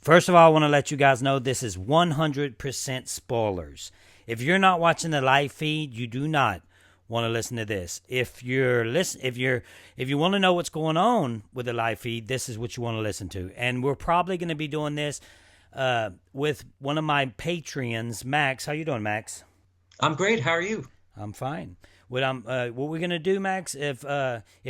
First of all, I want to let you guys know this is 100% spoilers. If you're not watching the live feed, you do not want to listen to this. If you want to know what's going on with the live feed, this is what you want to listen to. And we're probably going to be doing this with one of my Patreons, Max. How you doing, Max? I'm great. How are you? I'm fine. What we're gonna do, Max? If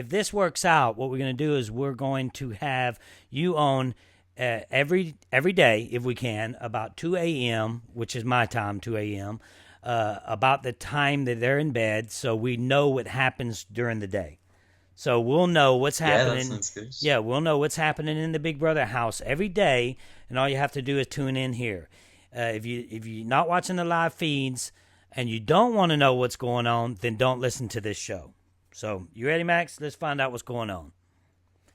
this works out, what we're gonna do is we're going to have you on every day, if we can, about 2 a.m., which is my time, 2 a.m. About the time that they're in bed, so we know what happens during the day. So we'll know what's Yeah, that happening. sounds good. Yeah, we'll know what's happening in the Big Brother house every day, and all you have to do is tune in here. If you're not watching the live feeds and you don't want to know what's going on, then don't listen to this show. So you ready, Max? Let's find out what's going on.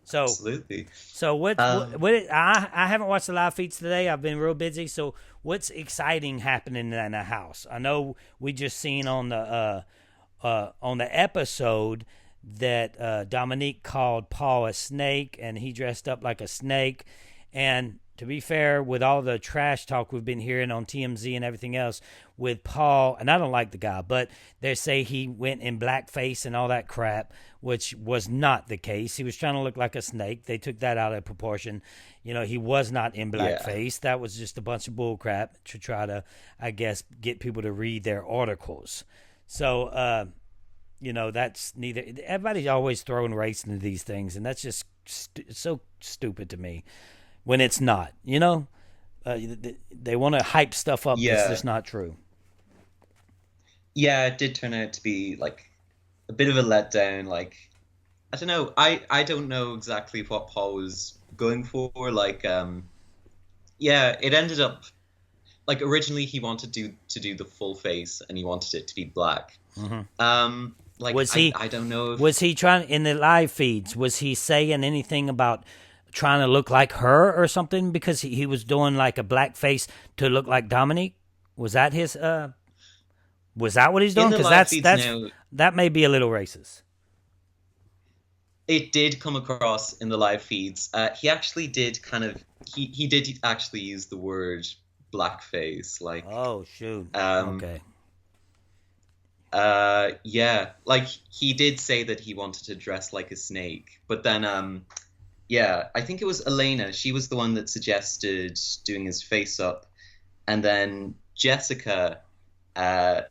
So Absolutely. so Um, I haven't watched the live feeds today. I've been real busy. So what's exciting happening in the house? I know we just seen on the episode that Dominique called Paul a snake, and he dressed up like a snake. And to be fair, with all the trash talk we've been hearing on TMZ and everything else with Paul, and I don't like the guy, but they say he went in blackface and all that crap, which was not the case. He was trying to look like a snake. They took that out of proportion. You know, he was not in yeah. blackface. That was just a bunch of bull crap to try to, I guess, get people to read their articles. So, that's neither. Everybody's always throwing race into these things, and that's just so stupid to me when it's not. They want to hype stuff up that's Yeah. just not true. Yeah, it did turn out to be like a bit of a letdown. Like, I don't know. I don't know exactly what Paul was going for. Yeah, it ended up like originally he wanted to do the full face and he wanted it to be black. Hmm. Like Was he I don't know if was he trying in the live feeds? Was he saying anything about trying to look like her or something? Because he was doing like a black face to look like Dominique. Was that his? Was that what he's in doing? the Because live feeds now that may be a little racist. it did come across in the live feeds. He actually did kind of he did actually use the word blackface. Oh shoot. Um, Okay. yeah, like he did say that he wanted to dress like a snake, but then yeah, I think it was Elena. She was the one that suggested doing his face up, and then Jessica uh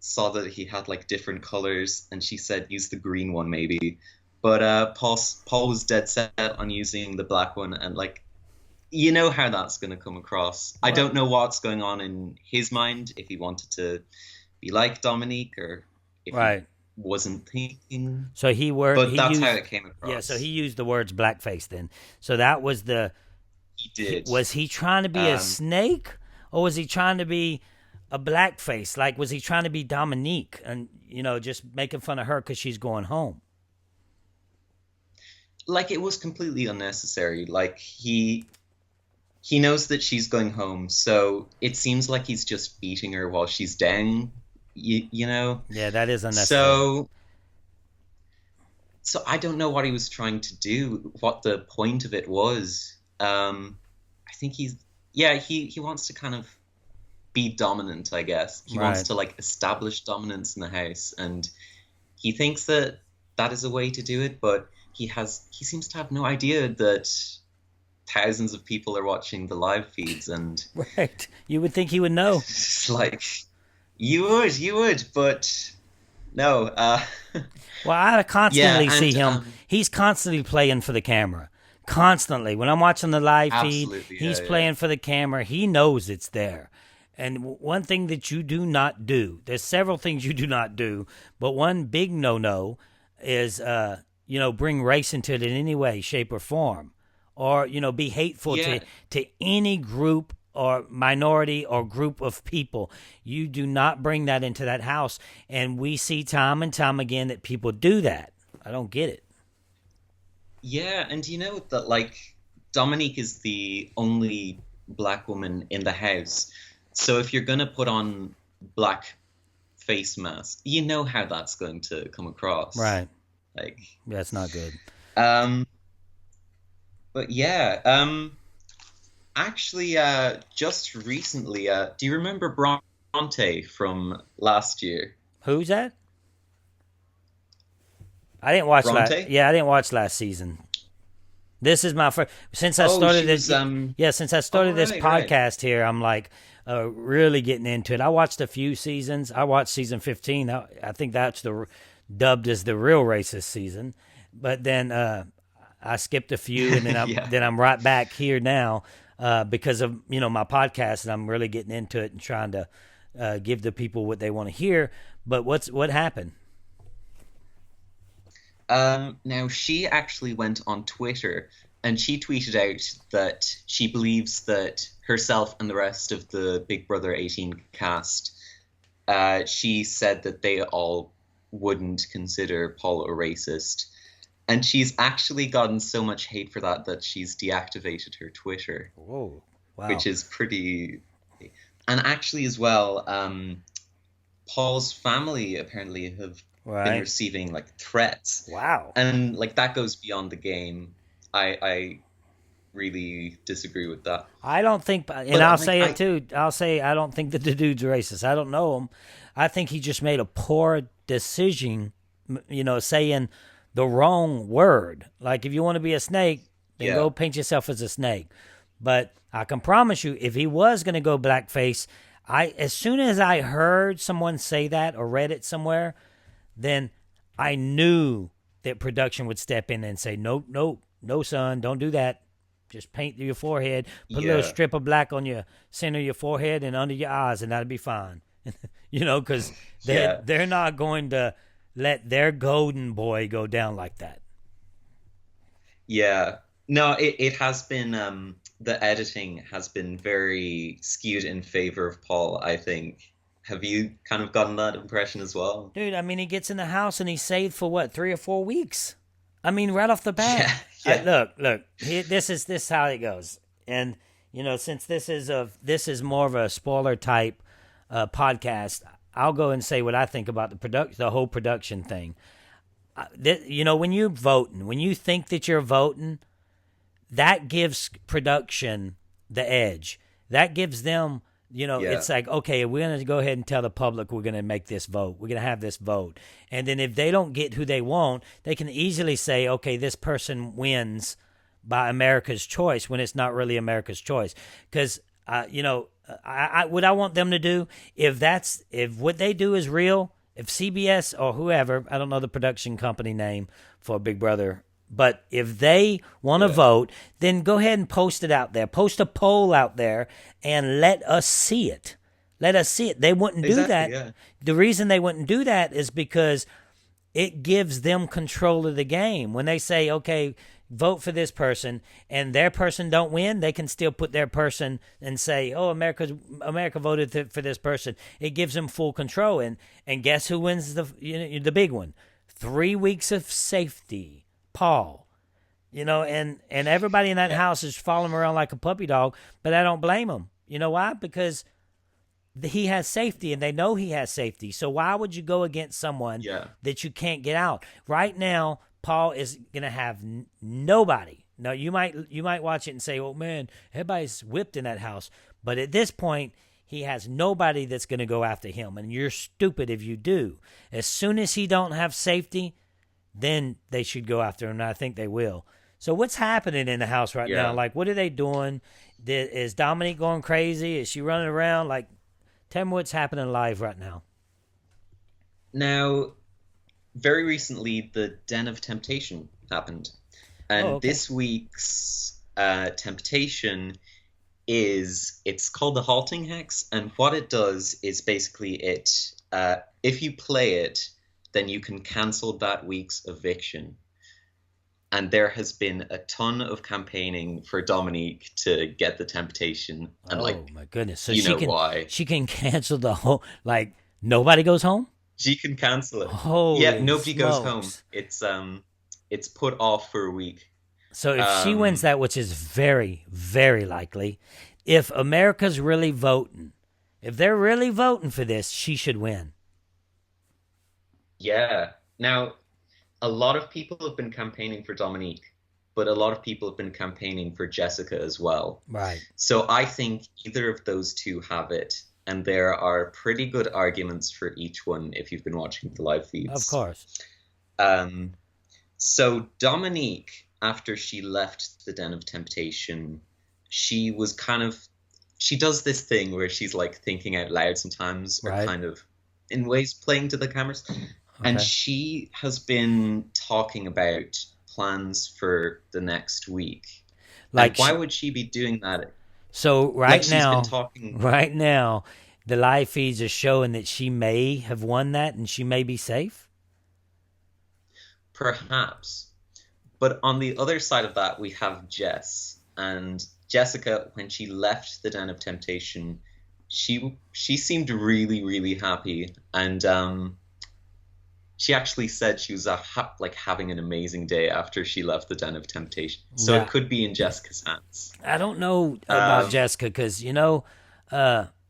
saw that he had like different colors, and she said use the green one maybe. But Paul was dead set on using the black one, and like you know how that's going to come across. I Well, don't know what's going on in his mind if he wanted to be like Dominique or if he right. wasn't thinking, So but he that's how used it came yeah. So he across. used the words blackface then. So that was He did. was he trying to be a Um, snake, or was he trying to be a blackface? Like, was he trying to be Dominique and just making fun of her because she's going home? like it was completely unnecessary. Like he knows that she's going home, so it seems like he's just beating her while she's down. You know. Yeah, that is unnecessary. So so I don't know what he was trying to do, what the point of it was. I think yeah, he wants to kind of be dominant, I guess. He wants Right. to like establish dominance in the house, and he thinks that that is a way to do it, but he seems to have no idea that thousands of people are watching the live feeds, and Right. You would think he would know. it's like you would, but no. Well, I Yeah, constantly see and him. He's constantly playing for the camera. Constantly. When I'm watching the live feed, absolutely, he's yeah, yeah. playing for the camera. He knows it's there. And one thing that you do not do, there's several things you do not do, but one big no-no is, bring race into it in any way, shape, or form. Or, be hateful Yeah, to any group or minority or group of people. You do not bring that into that house. And we see time and time again that people do that. I don't get it. yeah, and you know that like Dominique is the only black woman in the house. So if you're gonna put on black face mask, you know how that's going to come across. Right. Like, That's not good. um, but yeah, Actually, just recently, do you remember Bronte from last year? Who's that? I didn't watch last. Bronte? Yeah, I didn't watch last season. This is my first since I Oh, started she this. was Yeah, since I oh started this right, right. podcast here, I'm like really getting into it. I watched a few seasons. I watched season 15. I think that's the dubbed as the real racist season. But then I skipped a few, and then Yeah. I'm right back here now because of my podcast, and I'm really getting into it and trying to give the people what they want to hear. But what happened? Now she actually went on Twitter and she tweeted out that she believes that herself and the rest of the Big Brother 18 cast, she said that they all wouldn't consider Paul a racist. And she's actually gotten so much hate for that that she's deactivated her Twitter, Whoa! Wow! which is pretty. And actually, as well, Paul's family apparently have been Right? receiving like threats, Wow! and like that goes beyond the game. I really disagree with that. I don't think, and But I'll like say it I too. I'll say I don't think that the dude's racist. I don't know him. I think he just made a poor decision, saying the wrong word. Like if you want to be a snake, then yeah go paint yourself as a snake. But I can promise you, if he was going to go blackface, as soon as I heard someone say that or read it somewhere, then I knew that production would step in and say, no, no, no, son, don't do that. Just paint your forehead, put a little yeah strip of black on your center of your forehead and under your eyes, and that'll be fine. Because yeah they're not going to let their golden boy go down like that. yeah. No, it has been the editing has been very skewed in favor of Paul, I think. Have you kind of gotten that impression as well? Dude, I mean, he gets in the house and he's saved for what, 3 or 4 weeks? I mean, right off the bat. Yeah, yeah, Look. This is how it goes. And since this is more of a spoiler type podcast, I'll go and say what I think about the whole production thing. When you're voting, when you think that you're voting, that gives production the edge. That gives them, yeah, it's like, okay, we're going to go ahead and tell the public we're going to make this vote. We're going to have this vote. And then if they don't get who they want, they can easily say, okay, this person wins by America's choice when it's not really America's choice. Because, what I want them to do, if what they do is real, if CBS or whoever, I don't know the production company name for Big Brother, but if they want to yeah. vote, then go ahead and post it out there. Post a poll out there and let us see it. Let us see it. They wouldn't do Exactly, that. yeah. The reason they wouldn't do that is because it gives them control of the game. When they say, okay, vote for this person, and their person don't win, they can still put their person and say, oh, America voted for this person. It gives them full control. And guess who wins the big one? 3 weeks of safety. Paul, and everybody in that Yeah, house is following him around like a puppy dog, but I don't blame him. You know why? Because he has safety and they know he has safety. So why would you go against someone yeah, that you can't get out? Right now, Paul is going to have nobody. Now, you might watch it and say, oh, man, everybody's whipped in that house. But at this point, he has nobody that's going to go after him, and you're stupid if you do. As soon as he don't have safety, then they should go after him, and I think they will. So what's happening in the house right now? yeah. Like, what are they doing? Is Dominique going crazy? Is she running around? Like, tell me what's happening live right now. Now, very recently, the Den of Temptation happened, Oh, and okay. this week's temptation it's called the halting hex, and what it does is basically if you play it, then you can cancel that week's eviction. And there has been a ton of campaigning for Dominique to get the temptation, and Oh like my goodness! So you she know can why. she can cancel the whole, like, nobody goes home. She can cancel it. Yeah, Holy nobody goes home. smokes! It's put off for a week. So if she wins Um that, which is very very likely, if America's really voting, if they're really voting for this, she should win. yeah. Now, a lot of people have been campaigning for Dominique. but a lot of people have been campaigning for Jessica as well. Right. So I think either of those two have it, and there are pretty good arguments for each one if you've been watching the live Of feeds. course. Um, so Dominique, after she left the Den of Temptation, she was kind of, she does this thing where she's like thinking out loud sometimes, or Right. kind of in ways playing to the cameras. And Okay. she has been talking about plans for the next week. Like And why would she be doing that? so Like right she's been now, talking, right now, the live feeds are showing that she may have won that and she may be safe. perhaps. But on the other side of that, we have Jess. And Jessica, when she left the Den of Temptation, she seemed really, really happy. And she actually said she was like having an amazing day after she left the Den of Temptation. So Yeah. it could be in Jessica's hands. I don't know about Um, Jessica because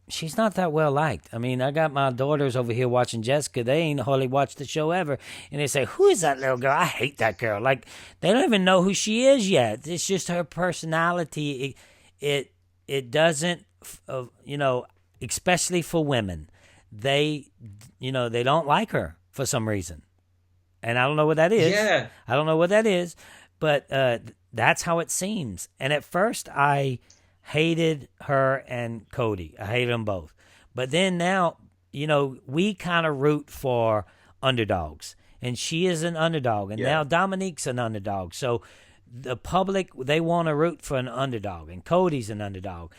she's not that well liked. I mean, I got my daughters over here watching Jessica. They ain't hardly watched the show ever, and they say, "Who is that little girl? I hate that girl." Like they don't even know who she is yet. It's just her personality. It doesn't, especially for women, they they don't like her for some reason, and I don't know what that is. yeah, I don't know what that is, but that's how it seems. And at first, I hated her and Cody. I hated them both. But then now, we kind of root for underdogs. And she is an underdog. And yeah. now Dominique's an underdog. So the public, they want to root for an underdog. And Cody's an underdog.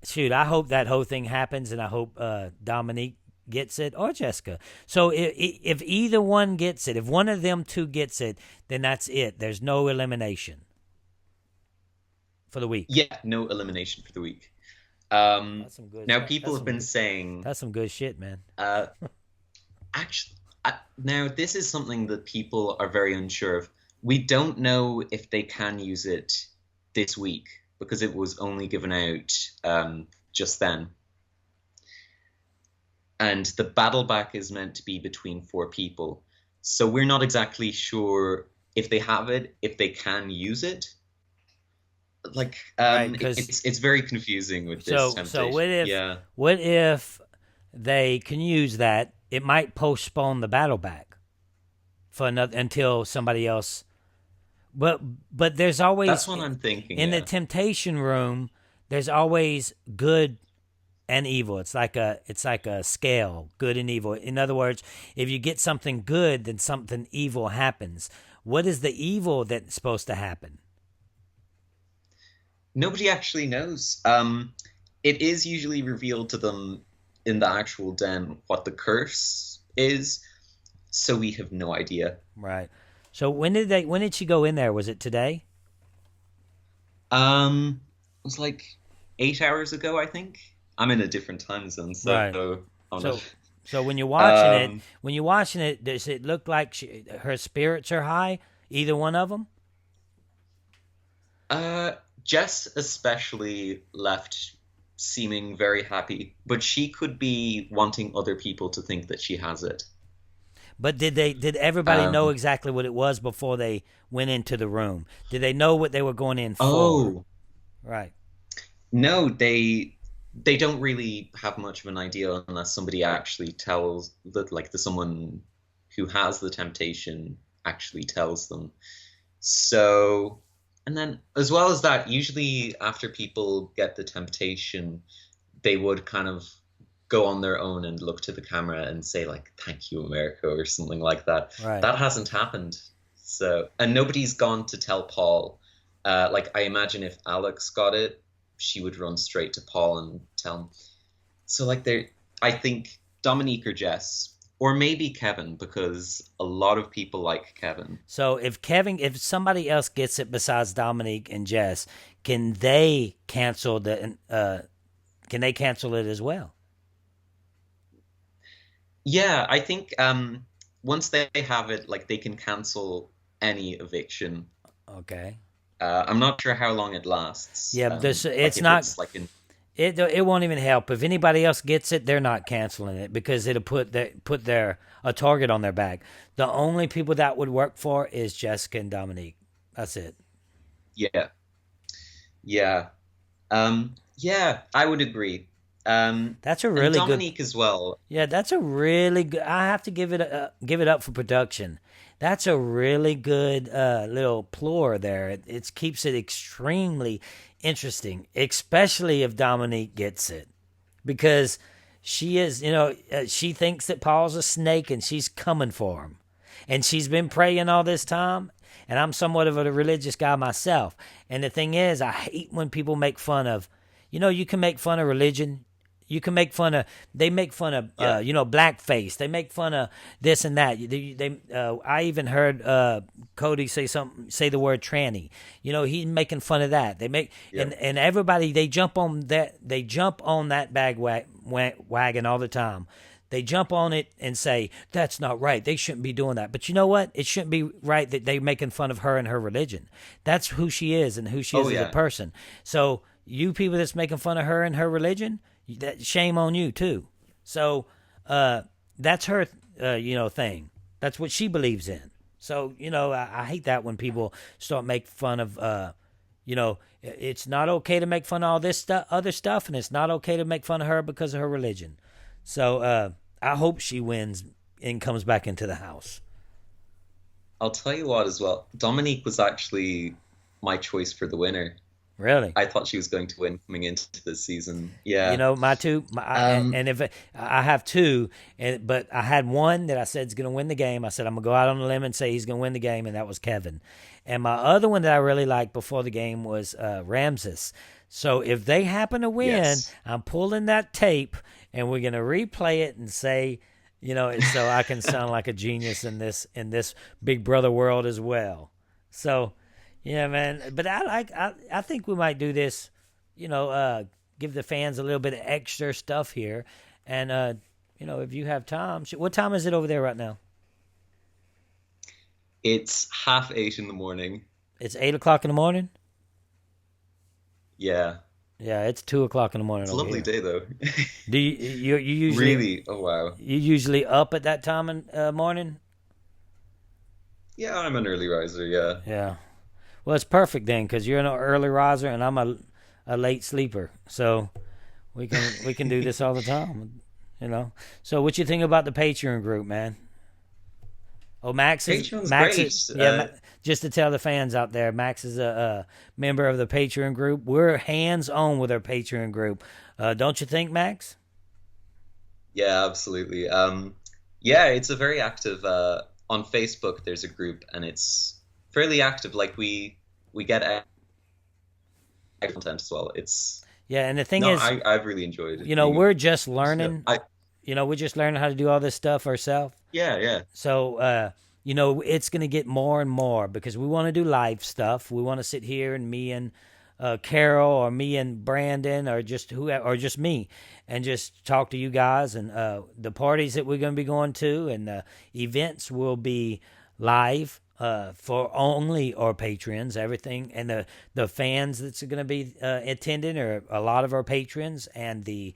Shoot, I hope that whole thing happens. And I hope Dominique gets it or Jessica. So if either one gets it, if one of them two gets it, then that's it. There's no elimination for the week. Yeah, no elimination for the week. That's some good. Now That's people have some been good, saying, that's some good shit, man. actually, now this is something that people are very unsure of. We don't know if they can use it this week because it was only given out just then. And the battle back is meant to be between 4 people. So we're not exactly sure if they have it, if they can use it. Like Right, 'cause- it's very confusing with this So temptation. what if they can use that? It might postpone the battle back for another until somebody else. But there's always That's what I'm thinking. in the temptation room. There's always good and evil. It's like a scale, good and evil. In other words, if you get something good, then something evil happens. What is the evil that's supposed to happen? Nobody actually knows. It is usually revealed to them in the actual den what the curse is, so we have no idea. Right. So when did she go in there? Was it today? It was like 8 hours ago, I think. I'm in a different time zone, so Right. I'm So not- so when you're watching it, does it look like her spirits are high? Either one of them? Jess especially left seeming very happy, but she could be wanting other people to think that she has it. But did everybody know exactly what it was before they went into the room? Did they know what they were going in for? Oh, Right. no, they don't really have much of an idea unless somebody actually tells that, like, someone who has the temptation actually tells them. So, and then as well as that, usually after people get the temptation, they would kind of go on their own and look to the camera and say, like, "Thank you, America," or something like that. Right. That hasn't happened. So, and nobody's gone to tell Paul. Like, I imagine if Alex got it, she would run straight to Paul and tell him. So, like, I think Dominique or Jess, or maybe Kevin, because a lot of people like Kevin. So if somebody else gets it besides Dominique and Jess, can they cancel it as well? Yeah, I think once they have it, like, they can cancel any eviction. Okay. I'm not sure how long it lasts. Yeah, it won't even help if anybody else gets it. They're not canceling it because it'll put a target on their back. The only people that would work for is Jessica and Dominique. That's it. Yeah, yeah, yeah. I would agree. That's a And really good. Dominique as well. Yeah, that's a really good. I have to give it up for production. That's a really good little plore there. It keeps it extremely interesting, especially if Dominique gets it, because she is, she thinks that Paul's a snake and she's coming for him, and she's been praying all this time. And I'm somewhat of a religious guy myself. And the thing is, I hate when people make fun of, you can make fun of religion. You can make fun of. They make fun of, Yeah. blackface. They make fun of this and that. I even heard Cody say the word tranny. He's making fun of that. They make Yeah. and everybody they jump on that. They jump on that wagon all the time. They jump on it and say that's not right. They shouldn't be doing that. But you know what? It shouldn't be right that they're making fun of her and her religion. That's who she is and who she is Oh as a yeah. person. So you people that's making fun of her and her religion, that shame on you too. So that's her, thing. That's what she believes in. So I hate that when people start make fun of. It's not okay to make fun of all this other stuff, and it's not okay to make fun of her because of her religion. So I hope she wins and comes back into the house. I'll tell you what as well. Dominique was actually my choice for the winner. Really? I thought she was going to win coming into this season. Yeah. My two, and if I have two, but I had one that I said is going to win the game. I said I'm going to go out on a limb and say he's going to win the game, and that was Kevin. And my other one that I really liked before the game was Ramses. So if they happen to win, Yes. I'm pulling that tape, and we're going to replay it and say, so I can sound like a genius in this Big Brother world as well. So. Yeah, man. But I think we might do this, give the fans a little bit of extra stuff here. And, if you have time, what time is it over there right now? It's 7:30 in the morning. It's 8 o'clock in the morning? Yeah. Yeah, it's 2 o'clock in the morning It's a over lovely here. day though. Do you usually Really? Oh wow. you usually up at that time in morning? Yeah, I'm an early riser, yeah. Yeah. Well, it's perfect then, because you're an early riser and I'm a late sleeper. So we can do this all the time, So what you think about the Patreon group, man? Oh, Patreon's Max great. is, yeah. Just to tell the fans out there, Max is a member of the Patreon group. We're hands on with our Patreon group. Don't you think, Max? Yeah, absolutely. Yeah, it's a very active on Facebook there's a group and it's fairly active. Like we get content as well. It's Yeah, and the thing no, is, I've really enjoyed it. we're just Yeah, learning. We're just learning how to do all this stuff ourselves. yeah. So, it's going to get more and more because we want to do live stuff. We want to sit here and me and Carol or me and Brandon or just just me and just talk to you guys. And the parties that we're going to be going to and the events will be live for only our patrons, everything. And the fans that's going to be attending are a lot of our patrons, and the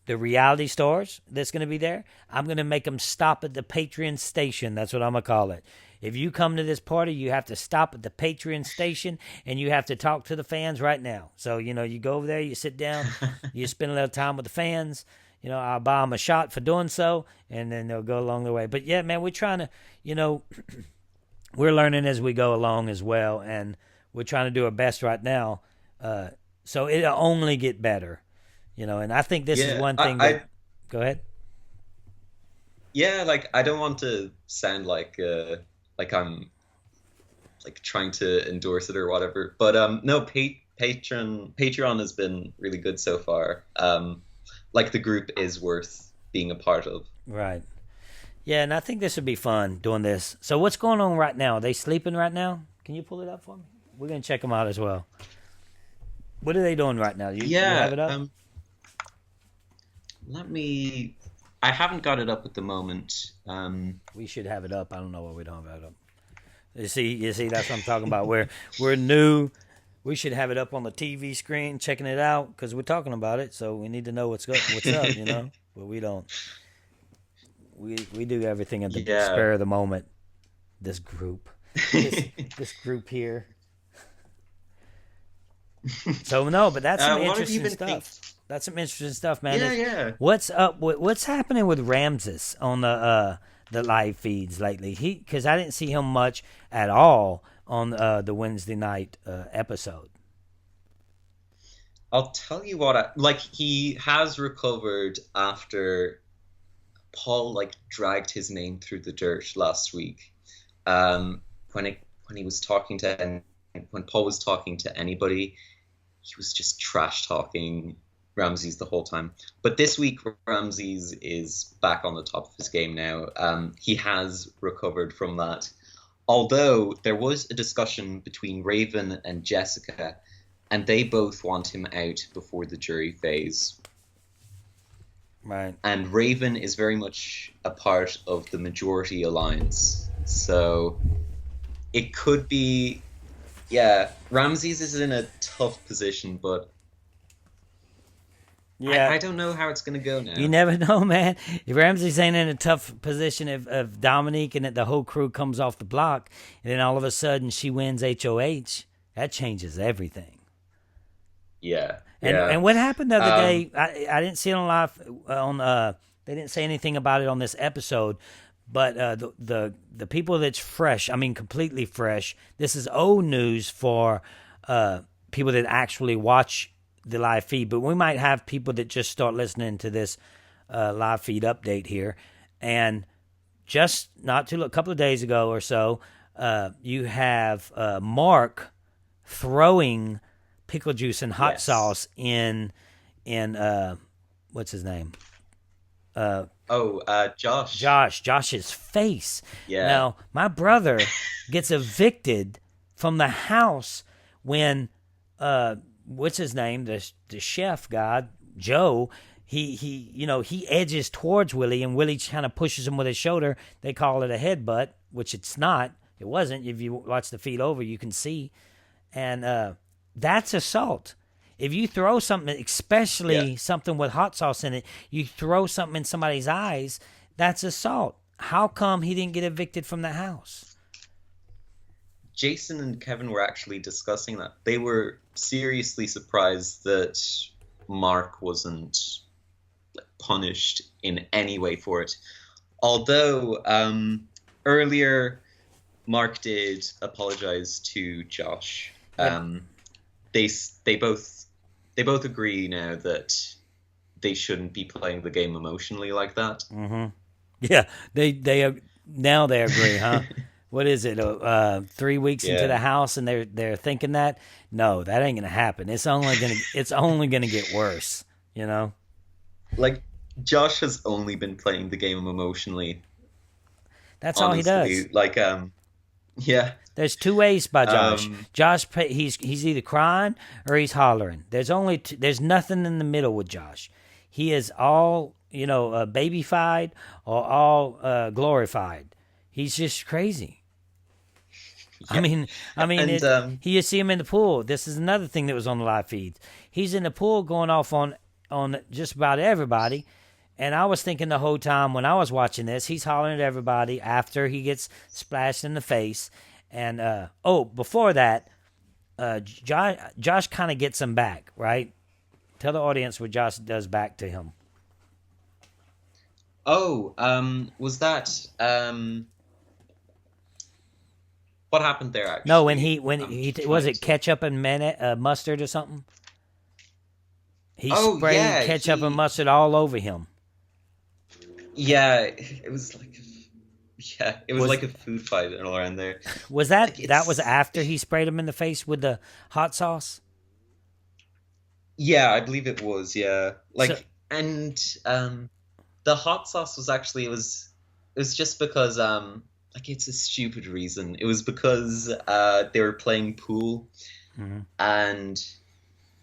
reality stars that's going to be there. I'm going to make them stop at the Patreon station. That's what I'm going to call it. If you come to this party, you have to stop at the Patreon station and you have to talk to the fans right now. So, you go over there, you sit down, you spend a little time with the fans. I'll buy them a shot for doing so, and then they'll go along the way. But yeah, man, we're trying to, we're learning as we go along as well, and we're trying to do our best right now. So it'll only get better, and I think this is Yeah, one thing go ahead. yeah. Like I don't want to sound like I'm like trying to endorse it or whatever, but no, Patreon has been really good so far. Like the group is worth being a part of. Right. Yeah, and I think this would be fun doing this. So what's going on right now? Are they sleeping right now? Can you pull it up for me? We're going to check them out as well. What are they doing right now? You have it up? I haven't got it up at the moment. We should have it up. I don't know why we don't have it up. You see, that's what I'm talking about. We're new. We should have it up on the TV screen, checking it out, because we're talking about it. So we need to know what's up, But we don't. We do everything at the spur of the moment. This group, this group here. So no, but that's some What have you interesting been thinking? stuff. That's some interesting stuff, man. Yeah, yeah. What's up? What's happening with Ramses on the live feeds lately? Because I didn't see him much at all on the Wednesday night episode. I'll tell you what. Like he has recovered after Paul like dragged his name through the dirt last week. When he was talking to when Paul was talking to anybody, he was just trash talking Ramses the whole time. But this week, Ramses is back on the top of his game now. He has recovered from that. Although there was a discussion between Raven and Jessica, and they both want him out before the jury phase. Right. And Raven is very much a part of the majority alliance. So it could be, yeah, Ramses is in a tough position, but yeah, I don't know how it's going to go now. You never know, man. If Ramses ain't in a tough position of Dominique and that the whole crew comes off the block, and then all of a sudden she wins HOH, that changes everything. Yeah. And what happened the other day? I didn't see it on live. They didn't say anything about it on this episode. But the people that's fresh, I mean, completely fresh. This is old news for people that actually watch the live feed. But we might have people that just start listening to this live feed update here. And just not a couple of days ago or so, you have Mark throwing pickle juice and hot sauce in what's his name? Josh. Josh's face. Yeah. Now, my brother gets evicted from the house when what's his name? The chef guy, Joe, he edges towards Willie, and Willie kind of pushes him with his shoulder. They call it a headbutt, which it's not. It wasn't. If you watch the feed over, you can see. And that's assault. If you throw something, especially something with hot sauce in it, you throw something in somebody's eyes, that's assault. How come he didn't get evicted from the house? Jason and Kevin were actually discussing that. They were seriously surprised that Mark wasn't punished in any way for it. Although earlier Mark did apologize to Josh. They both agree now that they shouldn't be playing the game emotionally like that. Mm-hmm. Yeah, they now they agree, huh? What is it? 3 weeks into the house, and they're thinking that no, that ain't gonna happen. It's only gonna get worse. You know, like Josh has only been playing the game emotionally. That's honestly. all he does. Like, yeah. There's two ways by Josh. Josh, he's either crying or he's hollering. There's nothing in the middle with Josh. He is all babyfied or all glorified. He's just crazy. Yeah. I mean, you see him in the pool. This is another thing that was on the live feed. He's in the pool going off on just about everybody. And I was thinking the whole time when I was watching this, he's hollering at everybody after he gets splashed in the face. And before that, Josh kind of gets him back, right? Tell the audience what Josh does back to him. Was that what happened there? Actually, no, when he was it ketchup and mustard or something? He sprayed ketchup and mustard all over him. Yeah, it was like. Yeah, it was like a food fight around there. Was that that was after he sprayed him in the face with the hot sauce? Yeah, I believe it was. Yeah, the hot sauce was actually it was just because it's a stupid reason. It was because they were playing pool, and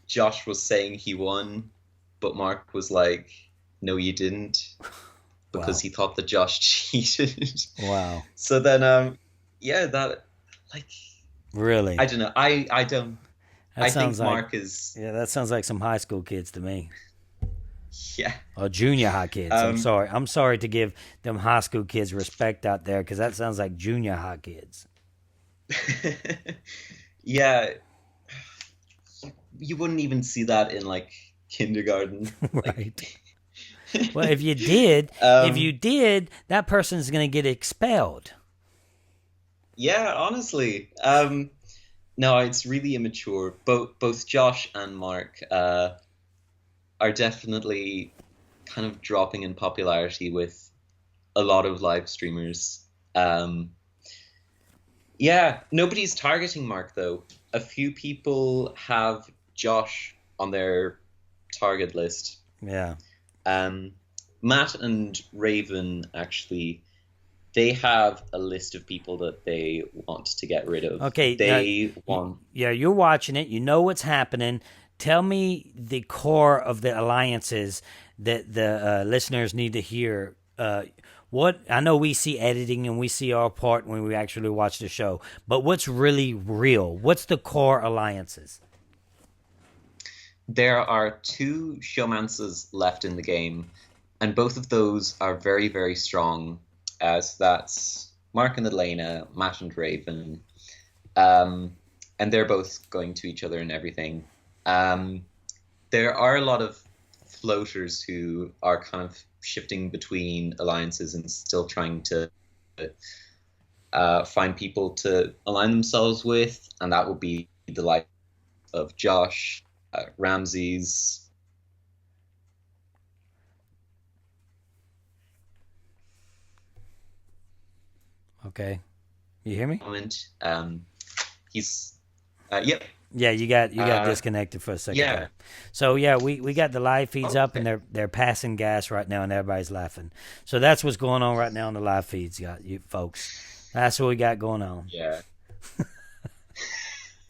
Josh was saying he won, but Mark was like, "No, you didn't." Because he thought that Josh cheated. Wow. So then, that, really, I don't know. I don't. I think Mark is. Yeah, that sounds like some high school kids to me. Yeah. Or junior high kids. I'm sorry to give them high school kids respect out there because that sounds like junior high kids. Yeah. you wouldn't even see that in like kindergarten. Right. Like, Well, if you um, did, that person's going to get expelled. yeah, honestly, no, it's really immature. Both Josh and Mark are definitely kind of dropping in popularity with a lot of live streamers. Um, yeah, nobody's targeting Mark though. A few people have Josh on their target list. Yeah. Um, Matt and Raven actually, they have a list of people that they want to get rid of. Okay. Now, They want yeah, you're watching it. You know what's happening. Tell me the core of the alliances that the listeners need to hear. What I know, we see editing and we see our part when we actually watch the show, but what's really real? What's the core alliances? there are two showmances left in the game, and both of those are very, very strong. As that's Mark and Elena, Matt and Raven, um, and they're both going to each other and everything. Um, there are a lot of floaters who are kind of shifting between alliances and still trying to find people to align themselves with, and that would be the likes of Josh, Ramses. Okay, you hear me? Moment. He's yep. Yeah, you got Uh, disconnected for a second yeah. there. So yeah, we got the live feeds Oh, up and okay. they're passing gas right now and everybody's laughing. So that's what's going on right now on the live feeds, you folks. That's what we got going on. Yeah.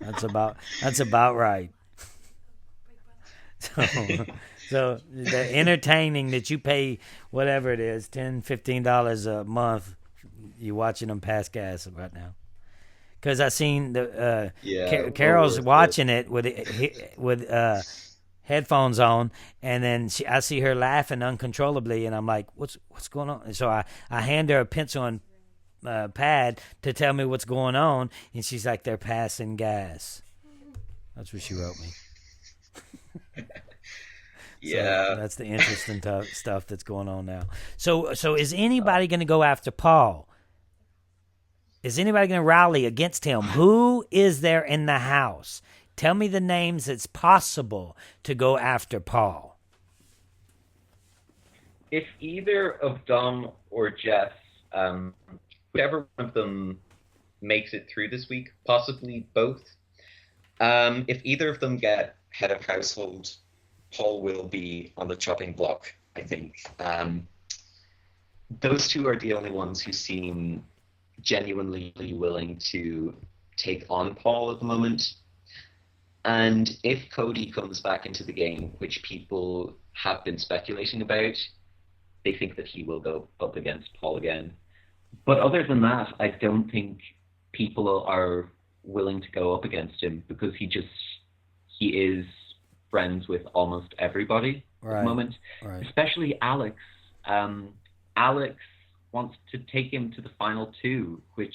That's about right. So, so the entertaining that you pay whatever it is, $10-15 a month, you watching them pass gas right now. Because I seen the Yeah. Well Carol's worth it. watching it with headphones on, and then I see her laughing uncontrollably, and I'm like, what's going on? And so I hand her a pencil and pad to tell me what's going on, and she's like, they're passing gas. That's what she wrote me. So Yeah. that's the interesting stuff that's going on now. So is anybody going to go after Paul? Is anybody going to rally against him? Who is there in the house? Tell me the names that's possible to go after Paul. If either of Dom or Jess, whichever one of them makes it through this week, possibly both, if either of them get head of household, Paul will be on the chopping block, I think. Those two are the only ones who seem genuinely willing to take on Paul at the moment. And if Cody comes back into the game, which people have been speculating about, they think that he will go up against Paul again. But other than that, I don't think people are willing to go up against him because he is friends with almost everybody at the Right, moment, right. especially Alex. Alex wants to take him to the final two, which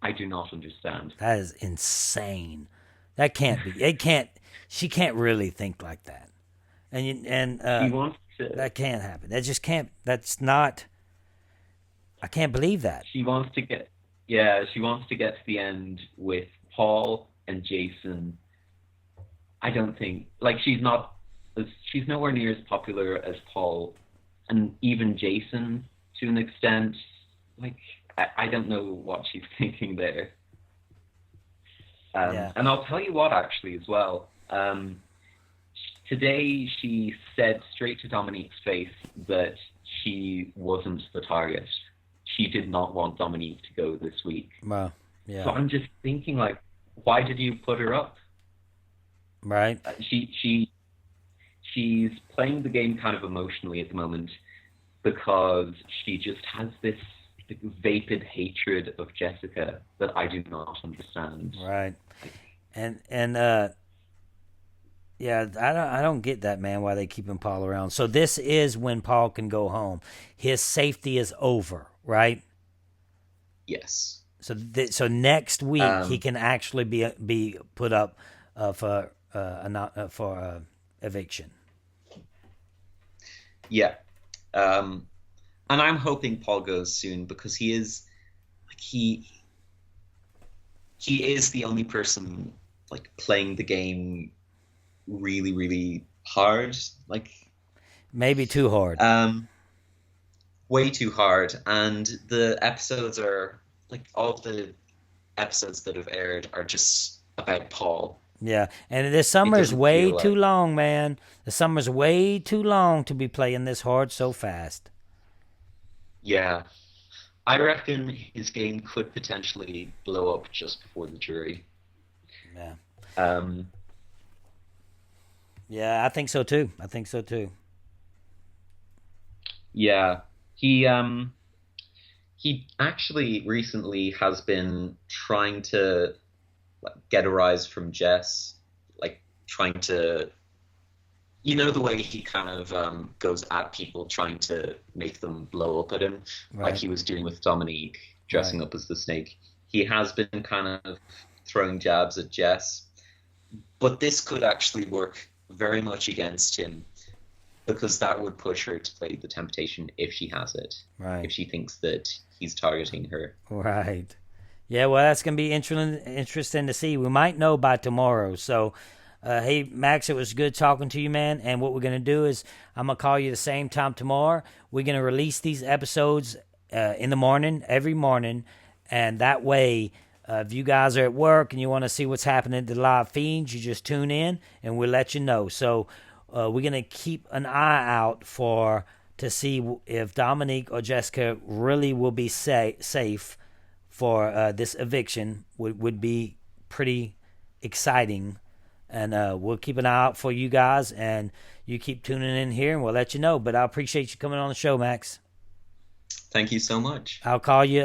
I do not understand. That is insane. That can't be. It can't. She can't really think like that. She wants to. That can't happen. That just can't. That's not. I can't believe that. She wants to get. Yeah, she wants to get to the end with Paul and Jason. I don't think she's nowhere near as popular as Paul, and even Jason to an extent. Like I don't know what she's thinking there. Yeah. And I'll tell you what, actually, as well. Today, she said straight to Dominique's face that she wasn't the target. She did not want Dominique to go this week. Well, So yeah. I'm just thinking, like, why did you put her up? Right. She's playing the game kind of emotionally at the moment because she just has this vapid hatred of Jessica that I do not understand. Right. And yeah, I don't get that, man. Why they keeping Paul around? So this is when Paul can go home. His safety is over, right? Yes. So so next week he Um, can actually be put up for eviction. Yeah. And I'm hoping Paul goes soon because he is like he is the only person like playing the game really, really hard. Like Maybe too hard. way too hard. And the episodes are like all the episodes that have aired are just about Paul. Yeah, and this It summer's doesn't way feel too like, long, man. The summer's way too long to be playing this hard so fast. yeah. I reckon his game could potentially blow up just before the jury. Yeah. Um, Yeah, I think so too. I think so too. yeah, he actually recently has been trying to like, get a rise from Jess, like trying to, you know, the way he kind of goes at people, trying to make them blow up at him, like Right. he was doing with Dominique, Right. dressing up as the snake. He has been kind of throwing jabs at Jess, but this could actually work very much against him because that would push her to play the temptation if she has it, if Right. she thinks that he's targeting her. Right. Yeah, well, that's going to be interesting to see. We might know by tomorrow. So, hey, Max, it was good talking to you, man. And what we're going to do is I'm going to call you the same time tomorrow. We're going to release these episodes in the morning, every morning. And that way, if you guys are at work and you want to see what's happening at the live feeds, you just tune in and we'll let you know. So, we're going to keep an eye out to see if Dominique or Jessica really will be safe for this eviction. Would be pretty exciting, and we'll keep an eye out for you guys, and you keep tuning in here, and we'll let you know. But I appreciate you coming on the show, Max. Thank you so much. I'll call you,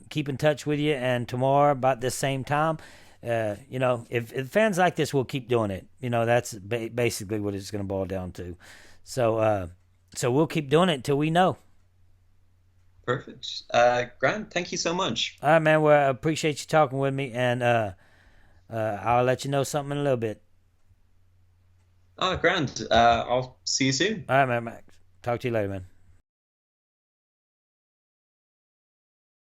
keep in touch with you, and tomorrow about this same time. If fans like this, we'll keep doing it. That's basically what it's going to boil down to. So we'll keep doing it until we know. Perfect. Grant, thank you so much. All right, man. Well, I appreciate you talking with me, and I'll let you know something in a little bit. Grant, I'll see you soon. All right, man. Max. Talk to you later, man.